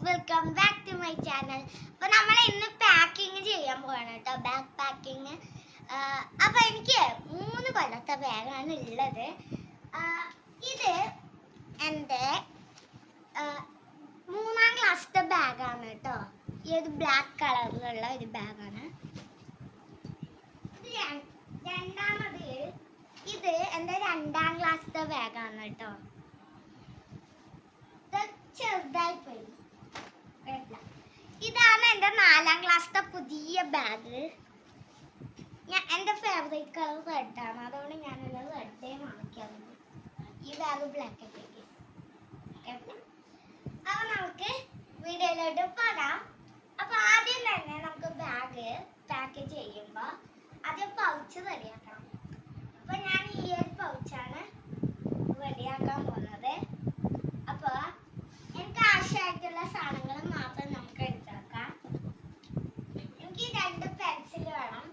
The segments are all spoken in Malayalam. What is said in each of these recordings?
Welcome back to my channel. അപ്പോൾ നമ്മൾ ഇന്ന് പാക്കിങ് ചെയ്യാൻ പോവാണ് കേട്ടോ, ബാഗ് പാക്കിങ്. അപ്പോൾ എനിക്ക് 3 കൊല്ലത്തെ ബാഗാണ് ഉള്ളത്. ഇത് എൻ്റെ 3ാം ക്ലാസ്സിലെ ബാഗാണ് കേട്ടോ. ഈ ഒരു ബ്ലാക്ക് കളറിലുള്ള ഒരു ബാഗാണ്. രണ്ടാമത് ഇത് എൻ്റെ 2ാം ക്ലാസ്സിലെ ബാഗാണ് കേട്ടോ. ചെറുതായി പോയി. ഇതാണ് എൻ്റെ 4ാം ക്ലാസ്സിലെ പുതിയ ബാഗ്. എൻ്റെ ഫേവറേറ്റ് കളർ റെഡാണ്, അതുകൊണ്ട് ഞാനത് റെഡേ വാങ്ങിക്കാറുണ്ട്. ഈ ബാഗ് ബ്ലാക്ക് ആക്കി. അപ്പോൾ നമുക്ക് വീഡിയോയിലോട്ട് പോകാം. അപ്പോൾ ആദ്യം തന്നെ നമുക്ക് ബാഗ് പാക്ക് ചെയ്യുമ്പോൾ ആദ്യം പൗച്ച് റെഡിയാക്കണം. അപ്പോൾ ഞാൻ ഈ ഒരു പൗച്ചാണ് റെഡിയാക്കാൻ പോകുന്നത്. അപ്പോൾ എനിക്ക് ആവശ്യമായിട്ടുള്ള സാധനങ്ങൾ മാത്രം നമുക്ക് എടുത്തേക്കാം. എനിക്ക് 2 പെൻസിൽ വേണം,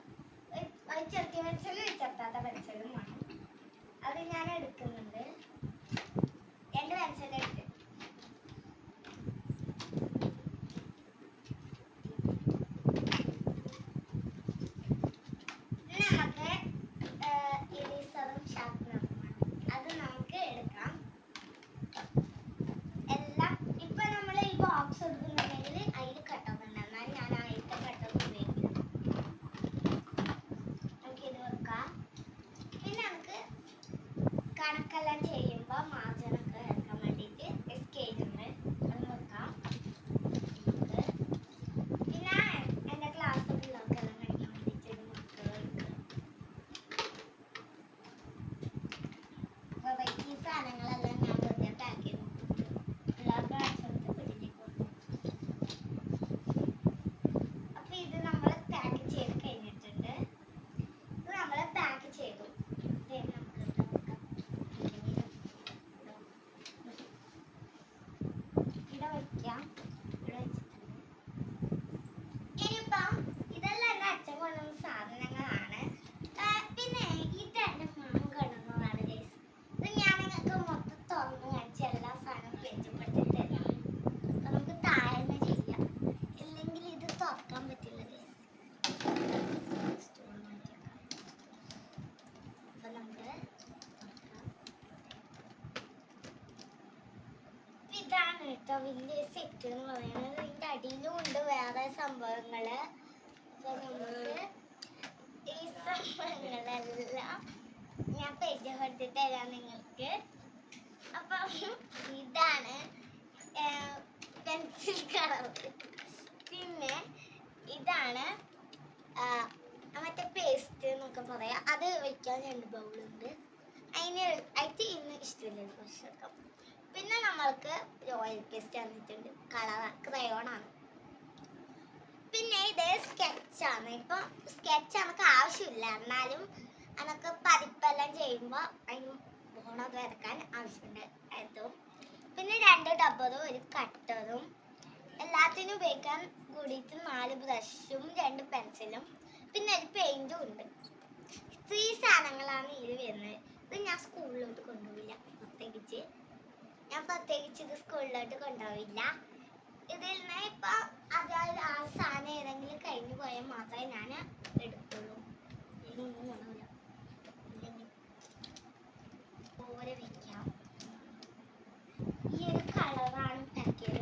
ഒരു ചെറിയ പെൻസിലും ഒരു ചെറുതാത്ത പെൻസിലും വേണം. അത് ഞാൻ എടുക്കുന്നുണ്ട്. 2 പെൻസിൽ എടുത്ത് നമുക്ക് ഇറീസറും ഷാർപ്പനറും അത് നമുക്ക് എടുക്കാം. എല്ലാം ഇപ്പൊ നമ്മൾ ഈ ബോക്സ് എടുക്കുന്നുണ്ടെങ്കിൽ അതിൽ കട്ടറുണ്ട്, എന്നാൽ ഞാൻ അതിലത്തെ കട്ടർ ഉപയോഗിക്കാം. നമുക്ക് ഇത് വെക്കാം. പിന്നെ നമുക്ക് കണക്കെല്ലാം ചെയ്യുമ്പോൾ മാർജിനൊക്കെ എടുക്കാൻ വേണ്ടിയിട്ട് സ്കെയിലുണ്ട്, അത് വെക്കാം. പിന്നെ എൻ്റെ ക്ലാസ്സിലുള്ളവർക്കെല്ലാം കഴിക്കാൻ വേണ്ടിയിട്ട് ഒരു മാർക്കർ എടുക്കുക. അപ്പോൾ ഈ സാധനങ്ങളെല്ലാം ഞാൻ വെറുതെ പാക്ക് ചെയ്തു. അപ്പൊ ഇത് നമ്മൾ പാക്ക് ചെയ്ത് കഴിഞ്ഞിട്ടുണ്ട്. ഇത് നമ്മൾ പാക്ക് ചെയ്തു. ഇവിടെ വയ്ക്കാം. ഇവിടെ വെച്ചിട്ടുണ്ട്. ഇനിയിപ്പം ഇതെല്ലാം എൻ്റെ അച്ഛൻ കൊണ്ടുവന്ന സാധനങ്ങളാണ്. പിന്നെ ഇതെൻ്റെ മാമൻ കൊണ്ടുവന്നതാണ് ഗൈസ്. ഇത് ഞാൻ നിങ്ങൾക്ക് മൊത്തം തുറന്ന് കാണിച്ച് എല്ലാ സാധനവും പരിചയപ്പെടുത്തി തരാം. അപ്പൊ നമുക്ക് താഴ്ന്ന് ചെയ്യാം, ഇല്ലെങ്കിൽ ഇത് തുറക്കാൻ പറ്റില്ല ഗൈസ്. അപ്പൊ നമുക്ക് ഇതാണ് കേട്ടോ വലിയ സെറ്റ് എന്ന് പറയുന്നത്. ഇതിൻ്റെ അടിയിലും ഉണ്ട് വേറെ സംഭവങ്ങള്. അപ്പൊ നമുക്ക് ഈ സംഭവങ്ങളെല്ലാം ഞാൻ പരിചയപ്പെടുത്തി തരാം നിങ്ങൾക്ക്. അപ്പം ഇതാണ് പെൻസിൽ കളർ. പിന്നെ ഇതാണ് മറ്റേ പേസ്റ്റ് എന്നൊക്കെ പറയാം, അത് വയ്ക്കാൻ 2 ബൗളുണ്ട്. അതിന് ഇന്ന് ഇഷ്ടമില്ല കുറച്ചൊക്കെ. പിന്നെ നമ്മൾക്ക് ഓയിൽ പേസ്റ്റ് തന്നിട്ടുണ്ട്, കളർ ക്രയോണാണ്. പിന്നെ ഇത് സ്കെച്ചാണ്. ഇപ്പം സ്കെച്ച് നമുക്ക് ആവശ്യമില്ല, എന്നാലും നമുക്ക് പതിപ്പെല്ലാം ചെയ്യുമ്പോൾ അതിന് ബോണത് വരക്കാൻ ആവശ്യമുണ്ട് അതും. പിന്നെ 2 ഡബ്ബറും ഒരു കട്ടറും എല്ലാത്തിനും ഉപയോഗിക്കാൻ കൂടിയിട്ട് 4 ബ്രഷും 2 പെൻസിലും പിന്നെ ഒരു പെയിൻറ്റും ഉണ്ട്. 3 സാധനങ്ങളാണ് ഇതിൽ വരുന്നത്. ഇത് ഞാൻ സ്കൂളിലോട്ട് കൊണ്ടുപോവില്ല, പ്രത്യേകിച്ച് ഇത് സ്കൂളിലോട്ട് കൊണ്ടുപോവില്ല. ഇതിൽ നിന്ന് ഇപ്പം അതായത് ആ സാധനം ഏതെങ്കിലും കഴിഞ്ഞു പോയാൽ മാത്രമേ ഞാൻ എടുക്കുള്ളൂ. ഇതൊന്നും കൊണ്ടുപോവില്ല. ഓരെ വയ്ക്കാം. ഈ ഒരു കളറാണ് പാക്ക് ചെയ്തത്.